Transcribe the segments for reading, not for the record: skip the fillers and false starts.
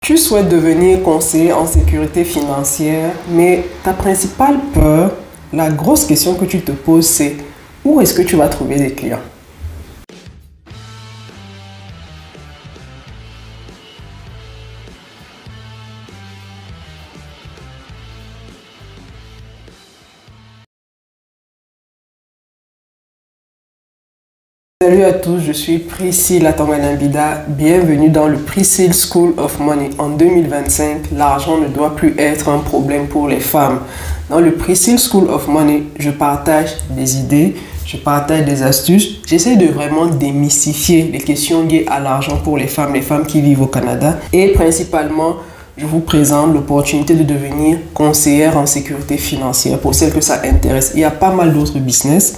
Tu souhaites devenir conseiller en sécurité financière, mais ta principale peur, la grosse question que tu te poses, c'est où est-ce que tu vas trouver des clients? Salut à tous, je suis Priscilla Tonganambida. Bienvenue dans le Priscilla School of Money. En 2025, l'argent ne doit plus être un problème pour les femmes. Dans le Priscilla School of Money, je partage des idées, je partage des astuces. J'essaie de vraiment démystifier les questions liées à l'argent pour les femmes qui vivent au Canada. Et principalement, je vous présente l'opportunité de devenir conseillère en sécurité financière pour celles que ça intéresse. Il y a pas mal d'autres business.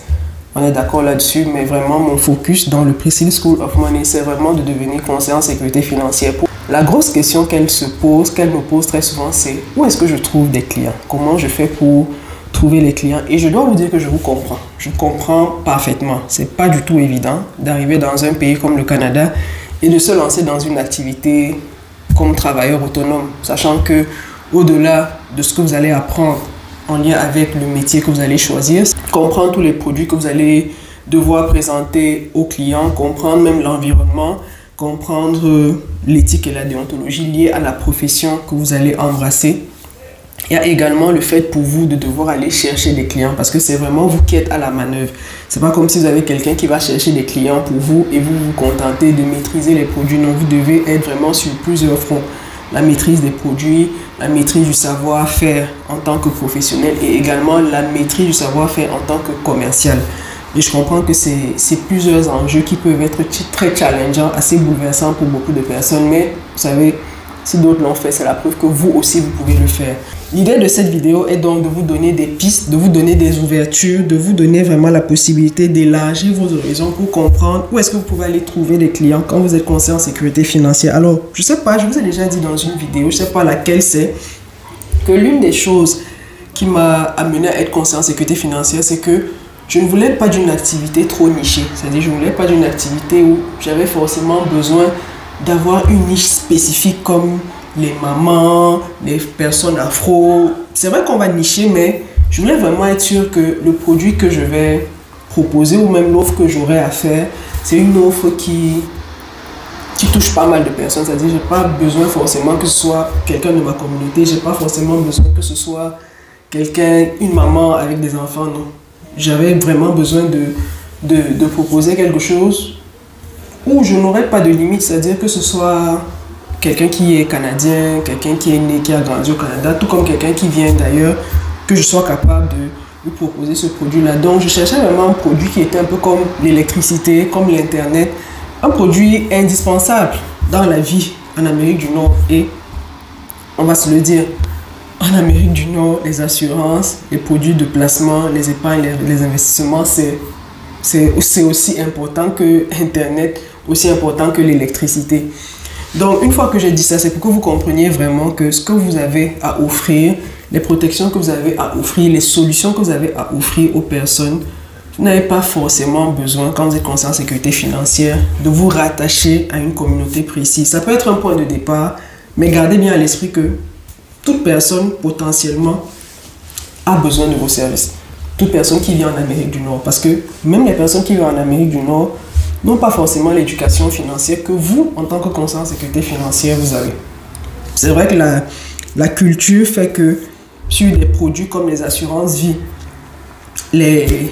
On est d'accord là-dessus, mais vraiment mon focus dans le Priscilla School of Money, c'est vraiment de devenir conseiller en sécurité financière. La grosse question qu'elle me pose très souvent, c'est où est-ce que je trouve des clients? Comment je fais pour trouver les clients? Et je dois vous dire que je vous comprends. Je comprends parfaitement. C'est pas du tout évident d'arriver dans un pays comme le Canada et de se lancer dans une activité comme travailleur autonome, sachant que au-delà de ce que vous allez apprendre en lien avec le métier que vous allez choisir, comprendre tous les produits que vous allez devoir présenter aux clients, comprendre même l'environnement, comprendre l'éthique et la déontologie liées à la profession que vous allez embrasser. Il y a également le fait pour vous de devoir aller chercher des clients parce que c'est vraiment vous qui êtes à la manœuvre. C'est pas comme si vous avez quelqu'un qui va chercher des clients pour vous et vous vous contentez de maîtriser les produits. Non, vous devez être vraiment sur plusieurs fronts. La maîtrise des produits, la maîtrise du savoir-faire en tant que professionnel et également la maîtrise du savoir-faire en tant que commercial. Et je comprends que c'est plusieurs enjeux qui peuvent être très challengeants, assez bouleversants pour beaucoup de personnes. Mais vous savez, si d'autres l'ont fait, c'est la preuve que vous aussi, vous pouvez le faire. L'idée de cette vidéo est donc de vous donner des pistes, de vous donner des ouvertures, de vous donner vraiment la possibilité d'élargir vos horizons pour comprendre où est-ce que vous pouvez aller trouver des clients quand vous êtes conseiller en sécurité financière. Alors, je sais pas, je vous ai déjà dit dans une vidéo, je sais pas laquelle c'est, que l'une des choses qui m'a amené à être conseiller en sécurité financière, c'est que je ne voulais pas d'une activité trop nichée. C'est-à-dire, je ne voulais pas d'une activité où j'avais forcément besoin d'avoir une niche spécifique comme les mamans, les personnes afro. C'est vrai qu'on va nicher, mais je voulais vraiment être sûr que le produit que je vais proposer ou même l'offre que j'aurai à faire, c'est une offre qui touche pas mal de personnes. C'est-à-dire, je n'ai pas besoin forcément que ce soit quelqu'un de ma communauté, je n'ai pas forcément besoin que ce soit quelqu'un, une maman avec des enfants, non. J'avais vraiment besoin de proposer quelque chose où je n'aurais pas de limite, c'est-à-dire que ce soit quelqu'un qui est canadien, quelqu'un qui est né, qui a grandi au Canada, tout comme quelqu'un qui vient d'ailleurs, que je sois capable de lui proposer ce produit-là. Donc, je cherchais vraiment un produit qui était un peu comme l'électricité, comme l'Internet, un produit indispensable dans la vie en Amérique du Nord. Et on va se le dire, en Amérique du Nord, les assurances, les produits de placement, les épargnes, les investissements, c'est aussi important que Internet, aussi important que l'électricité. Donc, une fois que j'ai dit ça, c'est pour que vous compreniez vraiment que ce que vous avez à offrir, les protections que vous avez à offrir, les solutions que vous avez à offrir aux personnes, vous n'avez pas forcément besoin, quand vous êtes conseiller en sécurité financière, de vous rattacher à une communauté précise. Ça peut être un point de départ, mais gardez bien à l'esprit que toute personne potentiellement a besoin de vos services. Toute personne qui vit en Amérique du Nord. Parce que même les personnes qui vivent en Amérique du Nord n'ont pas forcément l'éducation financière que vous, en tant que conseiller en sécurité financière, vous avez. C'est vrai que la culture fait que sur des produits comme les assurances vie, les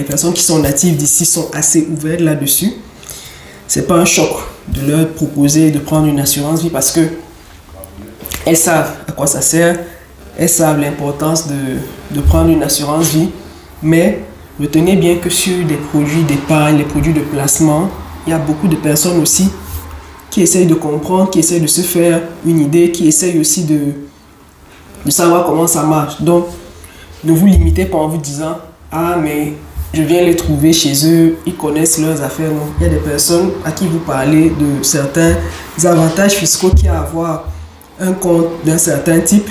personnes qui sont natives d'ici sont assez ouvertes là-dessus. C'est pas un choc de leur proposer de prendre une assurance vie parce que elles savent à quoi ça sert, elles savent l'importance de prendre une assurance vie, mais retenez bien que sur des produits d'épargne, les produits de placement, il y a beaucoup de personnes aussi qui essayent de comprendre, qui essayent de se faire une idée, qui essayent aussi de savoir comment ça marche. Donc, ne vous limitez pas en vous disant « Ah, mais je viens les trouver chez eux, ils connaissent leurs affaires. » Non, il y a des personnes à qui vous parlez de certains avantages fiscaux qu'il y a à avoir un compte d'un certain type.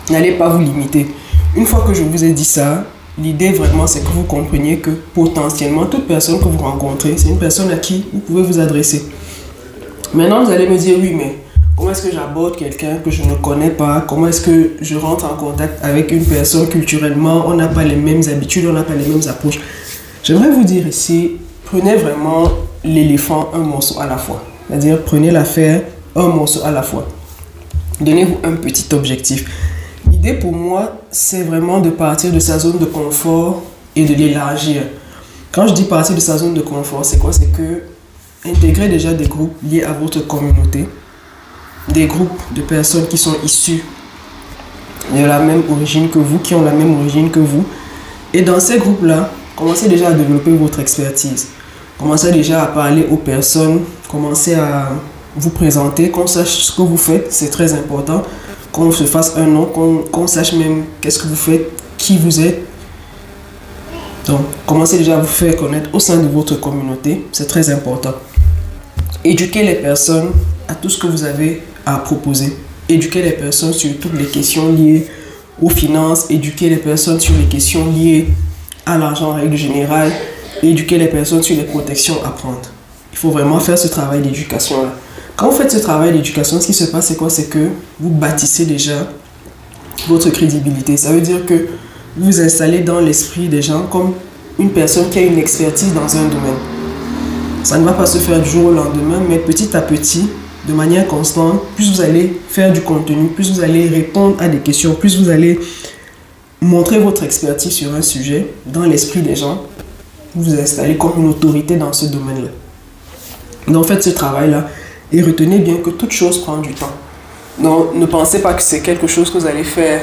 N'allez pas vous limiter. Une fois que je vous ai dit ça, l'idée vraiment c'est que vous compreniez que potentiellement toute personne que vous rencontrez, c'est une personne à qui vous pouvez vous adresser. Maintenant vous allez me dire oui mais Comment est-ce que j'aborde quelqu'un que je ne connais pas? Comment est-ce que je rentre en contact avec une personne culturellement? On n'a pas les mêmes habitudes, on n'a pas les mêmes approches. J'aimerais vous dire ici, prenez vraiment l'éléphant un morceau à la fois. C'est-à-dire, prenez l'affaire un morceau à la fois. Donnez-vous un petit objectif. L'idée pour moi, c'est vraiment de partir de sa zone de confort et de l'élargir. Quand je dis partir de sa zone de confort, c'est quoi? C'est que intégrer déjà des groupes liés à votre communauté, des groupes de personnes qui sont issues de la même origine que vous, qui ont la même origine que vous. Et dans ces groupes-là, commencez déjà à développer votre expertise. Commencez déjà à parler aux personnes, commencez à vous présenter, qu'on sache ce que vous faites, c'est très important. Qu'on se fasse un nom, qu'on sache même qu'est-ce que vous faites, qui vous êtes. Donc, commencez déjà à vous faire connaître au sein de votre communauté, c'est très important. Éduquez les personnes à tout ce que vous avez à proposer. Éduquer les personnes sur toutes les questions liées aux finances, éduquer les personnes sur les questions liées à l'argent en règle générale, éduquer les personnes sur les protections à prendre. Il faut vraiment faire ce travail d'éducation-là. Quand vous faites ce travail d'éducation, ce qui se passe, c'est quoi? C'est que vous bâtissez déjà votre crédibilité. Ça veut dire que vous vous installez dans l'esprit des gens comme une personne qui a une expertise dans un domaine. Ça ne va pas se faire du jour au lendemain, mais petit à petit, de manière constante, plus vous allez faire du contenu, plus vous allez répondre à des questions, plus vous allez montrer votre expertise sur un sujet dans l'esprit des gens, vous vous installez comme une autorité dans ce domaine-là. Donc faites ce travail-là et retenez bien que toute chose prend du temps. Donc ne pensez pas que c'est quelque chose que vous allez faire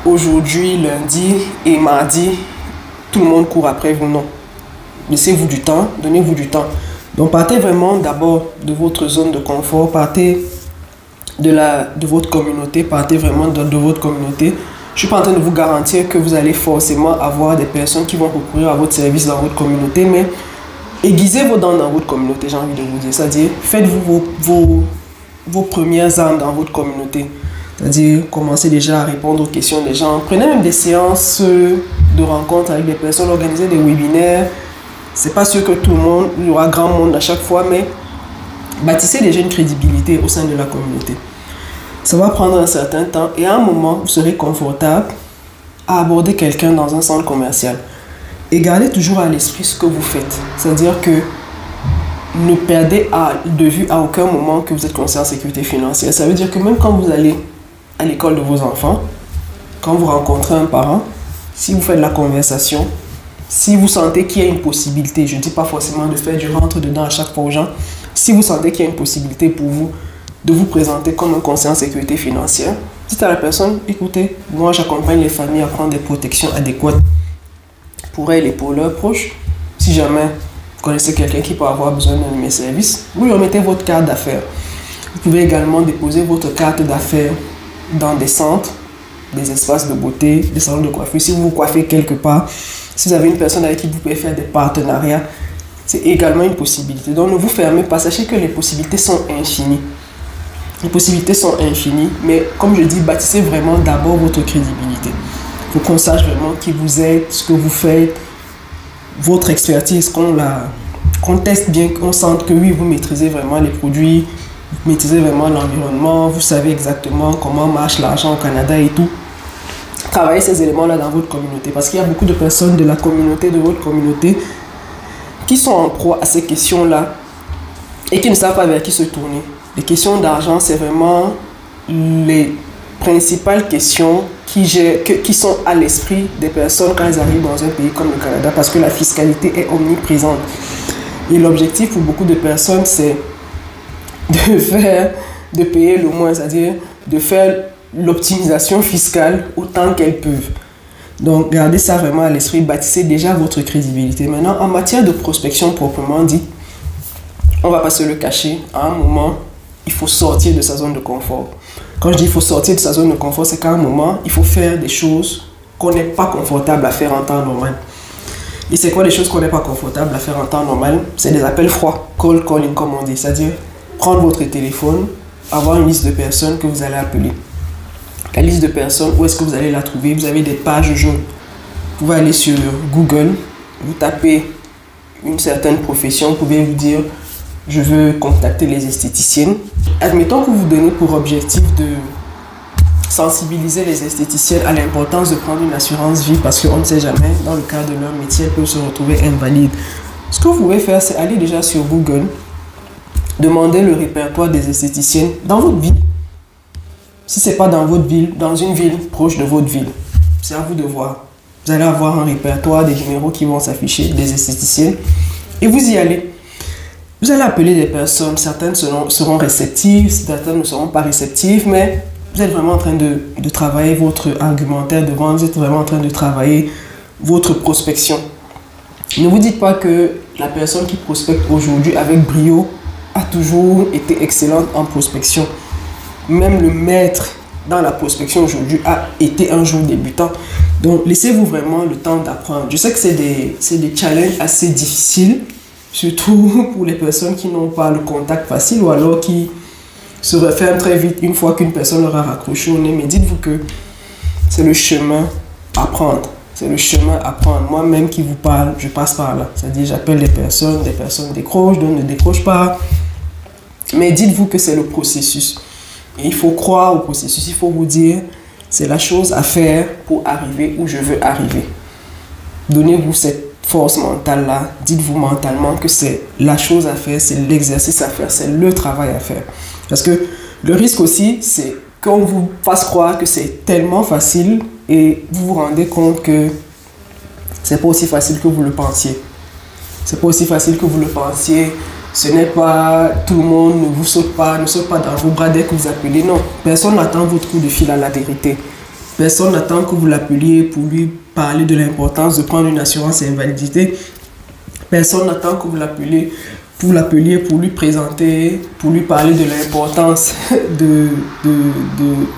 aujourd'hui, lundi et mardi, tout le monde court après vous, non. Laissez-vous du temps, donnez-vous du temps. Donc partez vraiment d'abord de votre zone de confort, partez de votre communauté, partez vraiment de votre communauté. Je ne suis pas en train de vous garantir que vous allez forcément avoir des personnes qui vont recourir à votre service dans votre communauté, mais aiguisez vos dents dans votre communauté, j'ai envie de vous dire. C'est-à-dire, faites-vous vos premières armes dans votre communauté. C'est-à-dire, commencez déjà à répondre aux questions des gens. Prenez même des séances de rencontres avec des personnes, organisez des webinaires. C'est pas sûr que tout le monde, il y aura grand monde à chaque fois, mais bâtissez déjà une crédibilité au sein de la communauté. Ça va prendre un certain temps et à un moment, vous serez confortable à aborder quelqu'un dans un centre commercial. Et gardez toujours à l'esprit ce que vous faites. C'est-à-dire que ne perdez de vue à aucun moment que vous êtes conseiller en sécurité financière. Ça veut dire que même quand vous allez à l'école de vos enfants, quand vous rencontrez un parent, si vous faites la conversation, si vous sentez qu'il y a une possibilité, je ne dis pas forcément de faire du rentre-dedans à chaque fois aux gens, si vous sentez qu'il y a une possibilité pour vous de vous présenter comme un conseiller en sécurité financière, dites à la personne, écoutez, moi j'accompagne les familles à prendre des protections adéquates pour elles et pour leurs proches. Si jamais vous connaissez quelqu'un qui peut avoir besoin d'un de mes services, vous lui remettez votre carte d'affaires. Vous pouvez également déposer votre carte d'affaires dans des centres, des espaces de beauté, des salons de coiffure. Si vous vous coiffez quelque part, si vous avez une personne avec qui vous pouvez faire des partenariats, c'est également une possibilité. Donc ne vous fermez pas, sachez que les possibilités sont infinies. Les possibilités sont infinies, mais comme je dis, bâtissez vraiment d'abord votre crédibilité. Il faut qu'on sache vraiment qui vous êtes, ce que vous faites, votre expertise, qu'on teste bien, qu'on sente que oui, vous maîtrisez vraiment les produits, vous maîtrisez vraiment l'environnement, vous savez exactement comment marche l'argent au Canada et tout. Travaillez ces éléments-là dans votre communauté parce qu'il y a beaucoup de personnes de la communauté, de votre communauté, qui sont en proie à ces questions-là et qui ne savent pas vers qui se tourner. Les questions d'argent, c'est vraiment les principales questions qui sont à l'esprit des personnes quand elles arrivent dans un pays comme le Canada parce que la fiscalité est omniprésente. Et l'objectif pour beaucoup de personnes, c'est de payer le moins, c'est-à-dire de faire l'optimisation fiscale autant qu'elles peuvent. Donc, gardez ça vraiment à l'esprit, bâtissez déjà votre crédibilité. Maintenant, en matière de prospection proprement dit, on ne va pas se le cacher, à un moment, il faut sortir de sa zone de confort. Quand je dis il faut sortir de sa zone de confort, c'est qu'à un moment, il faut faire des choses qu'on n'est pas confortable à faire en temps normal. Et c'est quoi les choses qu'on n'est pas confortable à faire en temps normal? C'est des appels froids, cold calling comme on dit, c'est-à-dire prendre votre téléphone, avoir une liste de personnes que vous allez appeler. La liste de personnes, où est-ce que vous allez la trouver? Vous avez des pages jaunes. Vous pouvez aller sur Google, vous tapez une certaine profession, vous pouvez vous dire je veux contacter les esthéticiennes. admettons que vous donnez pour objectif de sensibiliser les esthéticiennes à l'importance de prendre une assurance vie parce qu'on ne sait jamais, dans le cadre de leur métier, elles peuvent se retrouver invalides. Ce que vous pouvez faire, c'est aller déjà sur Google, demander le répertoire des esthéticiennes dans votre ville. Si ce n'est pas dans votre ville, dans une ville proche de votre ville, c'est à vous de voir. Vous allez avoir un répertoire des numéros qui vont s'afficher, des esthéticiennes, et vous y allez. Vous allez appeler des personnes, certaines seront réceptives, certaines ne seront pas réceptives, mais vous êtes vraiment en train de travailler votre argumentaire de vente, vous êtes vraiment en train de travailler votre prospection. Ne vous dites pas que la personne qui prospecte aujourd'hui avec brio a toujours été excellente en prospection. Même le maître dans la prospection aujourd'hui a été un jour débutant. Donc laissez-vous vraiment le temps d'apprendre. Je sais que c'est des challenges assez difficiles, surtout pour les personnes qui n'ont pas le contact facile ou alors qui se referment très vite une fois qu'une personne leur a raccroché au nez. Mais dites-vous que c'est le chemin à prendre. C'est le chemin à prendre. Moi-même qui vous parle, je passe par là. C'est-à-dire, j'appelle des personnes décrochent, d'autres ne décrochent pas. Mais dites-vous que c'est le processus. Et il faut croire au processus. Il faut vous dire, c'est la chose à faire pour arriver où je veux arriver. Donnez-vous cette force mentale-là. Dites-vous mentalement que c'est la chose à faire, c'est l'exercice à faire, c'est le travail à faire. Parce que le risque aussi, c'est qu'on vous fasse croire que c'est tellement facile et vous vous rendez compte que c'est pas aussi facile que vous le pensiez. C'est pas aussi facile que vous le pensiez. Ce n'est pas tout le monde, ne saute pas dans vos bras dès que vous appelez. Non, personne n'attend votre coup de fil à la vérité. Personne n'attend que vous l'appeliez pour lui parler de l'importance de prendre une assurance invalidité. Personne n'attend que vous l'appeliez pour lui présenter, pour lui parler de l'importance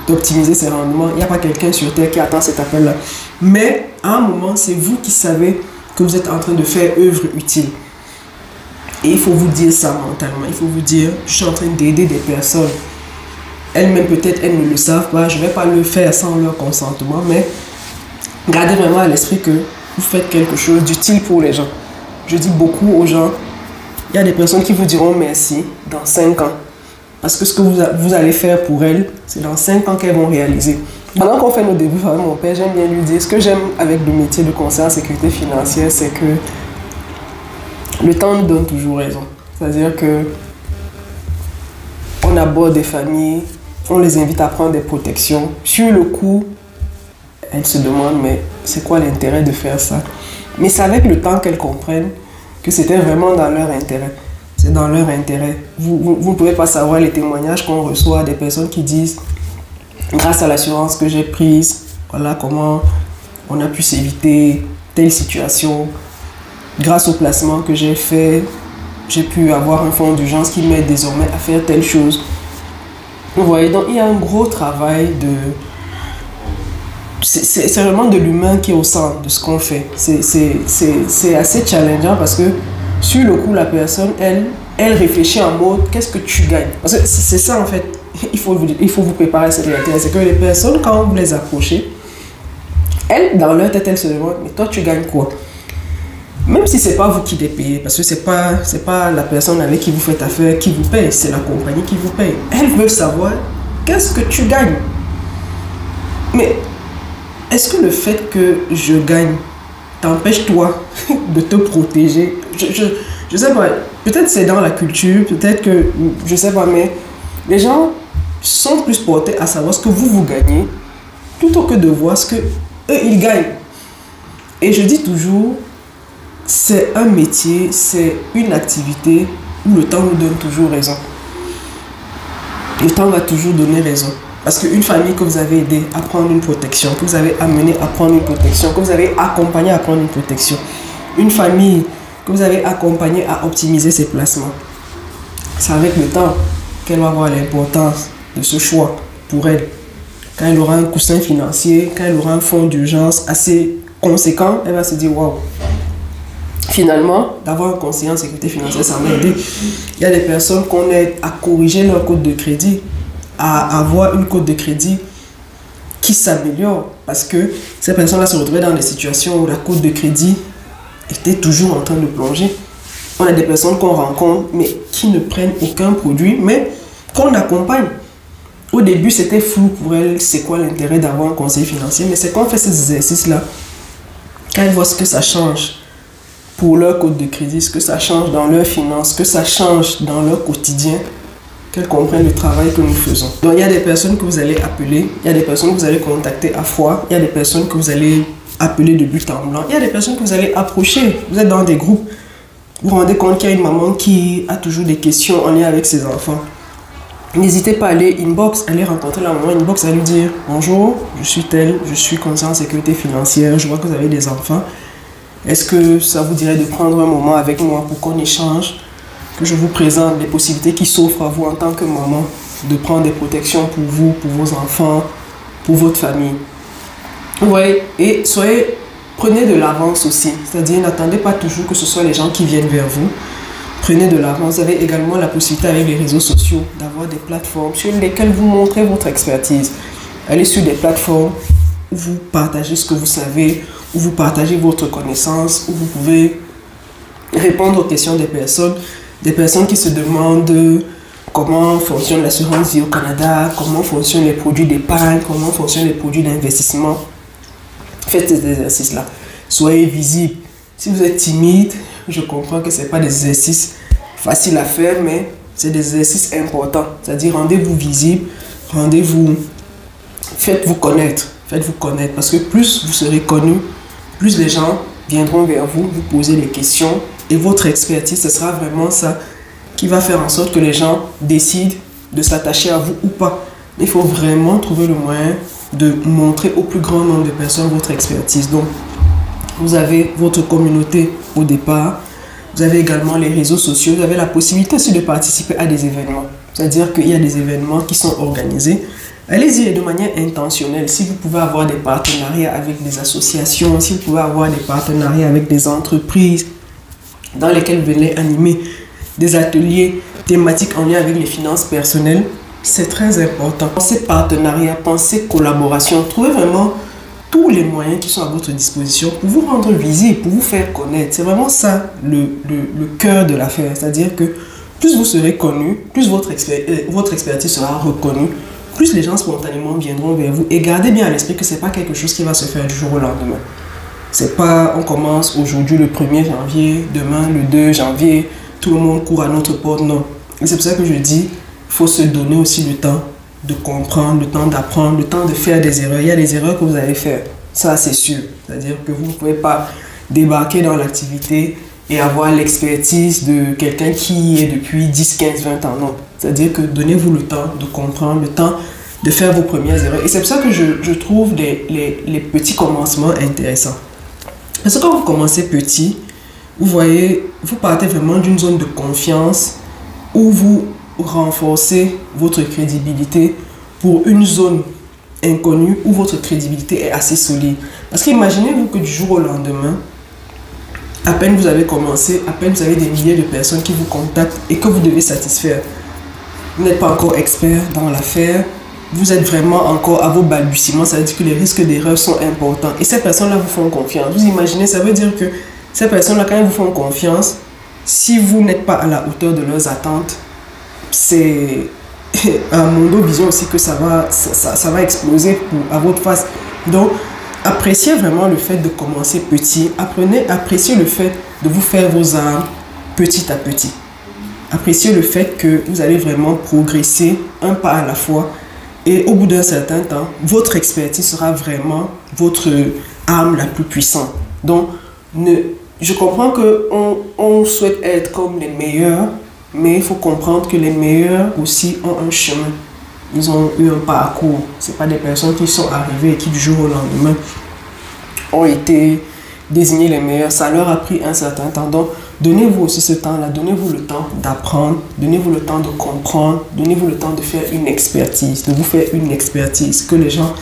d'optimiser ses rendements. Il n'y a pas quelqu'un sur Terre qui attend cet appel-là. Mais à un moment, c'est vous qui savez que vous êtes en train de faire œuvre utile. Et il faut vous dire ça mentalement. Il faut vous dire, je suis en train d'aider des personnes. Elles-mêmes, peut-être, elles ne le savent pas. Je ne vais pas le faire sans leur consentement. Mais gardez vraiment à l'esprit que vous faites quelque chose d'utile pour les gens. Je dis beaucoup aux gens, il y a des personnes qui vous diront merci dans 5 ans. Parce que ce que vous allez faire pour elles, c'est dans 5 ans qu'elles vont réaliser. Pendant qu'on fait nos débuts avec mon père, j'aime bien lui dire, ce que j'aime avec le métier de conseiller en sécurité financière, c'est que le temps nous donne toujours raison. C'est-à-dire que on aborde des familles, on les invite à prendre des protections. Sur le coup, elles se demandent, mais c'est quoi l'intérêt de faire ça? Mais c'est avec le temps qu'elles comprennent que c'était vraiment dans leur intérêt. C'est dans leur intérêt. Vous ne pouvez pas savoir les témoignages qu'on reçoit des personnes qui disent, grâce à l'assurance que j'ai prise, voilà comment on a pu s'éviter telle situation. Grâce au placement que j'ai fait, j'ai pu avoir un fonds d'urgence qui m'aide désormais à faire telle chose. Vous voyez, donc il y a un gros travail de... C'est vraiment de l'humain qui est au centre de ce qu'on fait. C'est assez challengeant parce que sur le coup, la personne, elle réfléchit en mode, qu'est-ce que tu gagnes? Parce que c'est ça en fait, il faut vous préparer à cette réalité. C'est que les personnes, quand vous les approchez, elles, dans leur tête, elles se demandent, mais toi, tu gagnes quoi? Même si ce n'est pas vous qui les payez, parce que ce n'est pas la personne avec qui vous faites affaire qui vous paye, c'est la compagnie qui vous paye. Elles veulent savoir qu'est-ce que tu gagnes. Mais est-ce que le fait que je gagne t'empêche toi de te protéger? Je sais pas, peut-être c'est dans la culture, peut-être que, je sais pas, mais les gens sont plus portés à savoir ce que vous gagnez plutôt que de voir ce que eux ils gagnent. Et je dis toujours, c'est un métier, c'est une activité où le temps nous donne toujours raison. Le temps va toujours donner raison. Parce qu'une famille que vous avez aidé à prendre une protection, que vous avez amené à prendre une protection, que vous avez accompagné à prendre une protection, une famille que vous avez accompagné à optimiser ses placements, c'est avec le temps qu'elle va voir l'importance de ce choix pour elle. Quand elle aura un coussin financier, quand elle aura un fonds d'urgence assez conséquent, elle va se dire waouh. Finalement, d'avoir un conseiller en sécurité financière, ça m'a aidé. Il y a des personnes qu'on aide à corriger leur code de crédit, à avoir une cote de crédit qui s'améliore. Parce que ces personnes-là se retrouvaient dans des situations où la cote de crédit était toujours en train de plonger. On a des personnes qu'on rencontre, mais qui ne prennent aucun produit, mais qu'on accompagne. Au début, c'était flou pour elle, c'est quoi l'intérêt d'avoir un conseiller financier, mais c'est quand on fait ces exercices-là, quand elles voient ce que ça change pour leur code de crédit, ce que ça change dans leurs finances, ce que ça change dans leur quotidien, qu'elles comprennent le travail que nous faisons. Donc, il y a des personnes que vous allez appeler, il y a des personnes que vous allez contacter à froid, il y a des personnes que vous allez appeler de but en blanc, il y a des personnes que vous allez approcher. Vous êtes dans des groupes, vous vous rendez compte qu'il y a une maman qui a toujours des questions en lien avec ses enfants. N'hésitez pas à aller inbox, aller rencontrer la maman inbox, à lui dire « Bonjour, je suis telle, je suis conseiller en sécurité financière, je vois que vous avez des enfants. Est-ce que ça vous dirait de prendre un moment avec moi pour qu'on échange, que je vous présente les possibilités qui s'offrent à vous en tant que maman, de prendre des protections pour vous, pour vos enfants, pour votre famille. » Ouais, et prenez de l'avance aussi, c'est-à-dire n'attendez pas toujours que ce soit les gens qui viennent vers vous. Prenez de l'avance. Vous avez également la possibilité avec les réseaux sociaux d'avoir des plateformes sur lesquelles vous montrez votre expertise. Allez sur des plateformes où vous partagez ce que vous savez, où vous partagez votre connaissance, où vous pouvez répondre aux questions des personnes qui se demandent comment fonctionne l'assurance vie au Canada, comment fonctionnent les produits d'épargne, comment fonctionnent les produits d'investissement. Faites ces exercices-là. Soyez visible. Si vous êtes timide, je comprends que ce n'est pas des exercices faciles à faire, mais c'est des exercices importants. C'est-à-dire, rendez-vous visible, faites-vous connaître. Faites-vous connaître. Parce que plus vous serez connu, plus les gens viendront vers vous, vous poser des questions. Et votre expertise, ce sera vraiment ça qui va faire en sorte que les gens décident de s'attacher à vous ou pas. Il faut vraiment trouver le moyen de montrer au plus grand nombre de personnes votre expertise. Donc, vous avez votre communauté au départ, vous avez également les réseaux sociaux, vous avez la possibilité aussi de participer à des événements. C'est-à-dire qu'il y a des événements qui sont organisés. Allez-y de manière intentionnelle. Si vous pouvez avoir des partenariats avec des associations, si vous pouvez avoir des partenariats avec des entreprises dans lesquelles vous venez animer des ateliers thématiques en lien avec les finances personnelles, c'est très important. Pensez partenariat, pensez collaboration, trouvez vraiment tous les moyens qui sont à votre disposition pour vous rendre visible, pour vous faire connaître. C'est vraiment ça le cœur de l'affaire. C'est-à-dire que plus vous serez connu, plus votre expertise sera reconnue, plus les gens spontanément viendront vers vous. Et gardez bien à l'esprit que ce n'est pas quelque chose qui va se faire du jour au lendemain. C'est pas on commence aujourd'hui le 1er janvier, demain le 2 janvier, tout le monde court à notre porte. Non. Et c'est pour ça que je dis, il faut se donner aussi le temps de comprendre, le temps d'apprendre, le temps de faire des erreurs. Il y a des erreurs que vous allez faire, ça c'est sûr. C'est-à-dire que vous ne pouvez pas débarquer dans l'activité et avoir l'expertise de quelqu'un qui est depuis 10, 15, 20 ans. Non. C'est-à-dire que donnez-vous le temps de comprendre, le temps de faire vos premières erreurs. Et c'est pour ça que je trouve les petits commencements intéressants. Parce que quand vous commencez petit, vous voyez, vous partez vraiment d'une zone de confiance où vous renforcez votre crédibilité pour une zone inconnue où votre crédibilité est assez solide. Parce qu'imaginez-vous que du jour au lendemain, à peine vous avez commencé, à peine vous avez des milliers de personnes qui vous contactent et que vous devez satisfaire. Vous n'êtes pas encore expert dans l'affaire, vous êtes vraiment encore à vos balbutiements, ça veut dire que les risques d'erreur sont importants. Et ces personnes-là vous font confiance. Vous imaginez, ça veut dire que ces personnes-là, quand elles vous font confiance, si vous n'êtes pas à la hauteur de leurs attentes, c'est un monde vision aussi que ça va exploser à votre face. Donc, appréciez vraiment le fait de commencer petit. Appréciez le fait de vous faire vos armes petit à petit. Appréciez le fait que vous allez vraiment progresser un pas à la fois. Et au bout d'un certain temps, votre expertise sera vraiment votre arme la plus puissante. Donc, je comprends qu'on souhaite être comme les meilleurs, mais il faut comprendre que les meilleurs aussi ont un chemin. Ils ont eu un parcours. Ce n'est pas des personnes qui sont arrivées et qui du jour au lendemain ont été désignés les meilleurs. Ça leur a pris un certain temps. Donc, donnez-vous aussi ce temps-là. Donnez-vous le temps d'apprendre. Donnez-vous le temps de comprendre. Donnez-vous le temps de faire une expertise. De vous faire une expertise. Que les gens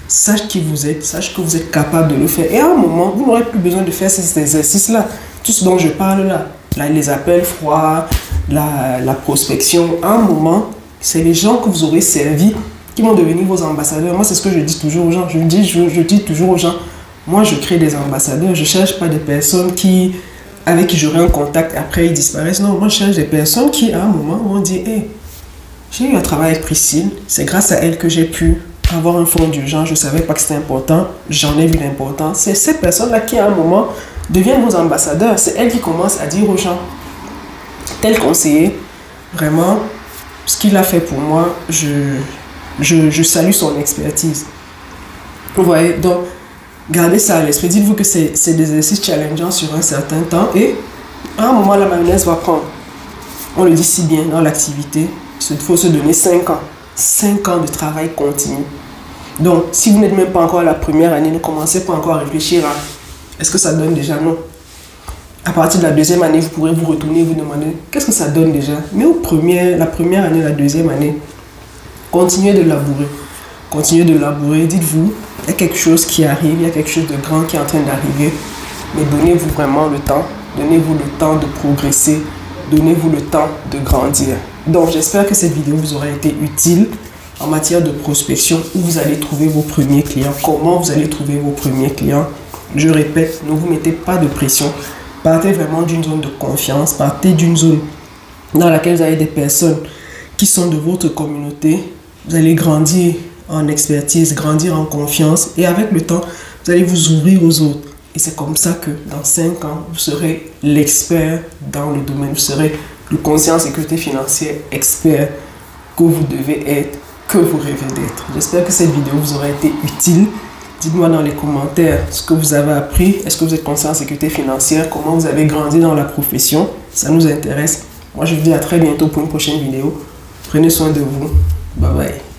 sachent qui vous êtes. Sachent que vous êtes capable de le faire. Et à un moment, vous n'aurez plus besoin de faire ces exercices-là. Tout ce dont je parle là. Les appels froids, la prospection. À un moment, c'est les gens que vous aurez servi qui vont devenir vos ambassadeurs. Moi, c'est ce que je dis toujours aux gens. Je dis toujours aux gens, moi, je crée des ambassadeurs. Je ne cherche pas des personnes avec qui j'aurai un contact, après ils disparaissent. Non, moi, je cherche des personnes qui, à un moment, vont dire, hey, J'ai eu à travailler avec Priscille. C'est grâce à elle que j'ai pu avoir un fonds d'urgence. Je ne savais pas que c'était important. J'en ai vu l'importance. C'est ces personnes-là qui, à un moment, deviennent vos ambassadeurs. C'est elle qui commence à dire aux gens, tel conseiller, vraiment, ce qu'il a fait pour moi, je salue son expertise. Vous voyez, donc, gardez ça à l'esprit. Dites-vous que c'est des exercices challengeants sur un certain temps et à un moment, la mayonnaise va prendre. On le dit si bien dans l'activité, il faut se donner 5 ans. 5 ans de travail continu. Donc, si vous n'êtes même pas encore à la première année, ne commencez pas encore à réfléchir à est-ce que ça donne déjà? Non. À partir de la deuxième année, vous pourrez vous retourner et vous demander qu'est-ce que ça donne déjà? Mais la première année, la deuxième année, continuez de labourer. Continuez de labourer. Dites-vous, il y a quelque chose qui arrive, il y a quelque chose de grand qui est en train d'arriver. Mais donnez-vous vraiment le temps. Donnez-vous le temps de progresser. Donnez-vous le temps de grandir. Donc, j'espère que cette vidéo vous aura été utile en matière de prospection où vous allez trouver vos premiers clients. Comment vous allez trouver vos premiers clients? Je répète, ne vous mettez pas de pression. Partez vraiment d'une zone de confiance. Partez d'une zone dans laquelle vous avez des personnes qui sont de votre communauté. Vous allez grandir en expertise, grandir en confiance. Et avec le temps, vous allez vous ouvrir aux autres. Et c'est comme ça que dans 5 ans, vous serez l'expert dans le domaine. Vous serez le conseiller en sécurité financière expert que vous devez être, que vous rêvez d'être. J'espère que cette vidéo vous aura été utile. Dites-moi dans les commentaires ce que vous avez appris. Est-ce que vous êtes conseiller en sécurité financière? Comment vous avez grandi dans la profession? Ça nous intéresse. Moi, je vous dis à très bientôt pour une prochaine vidéo. Prenez soin de vous. Bye bye.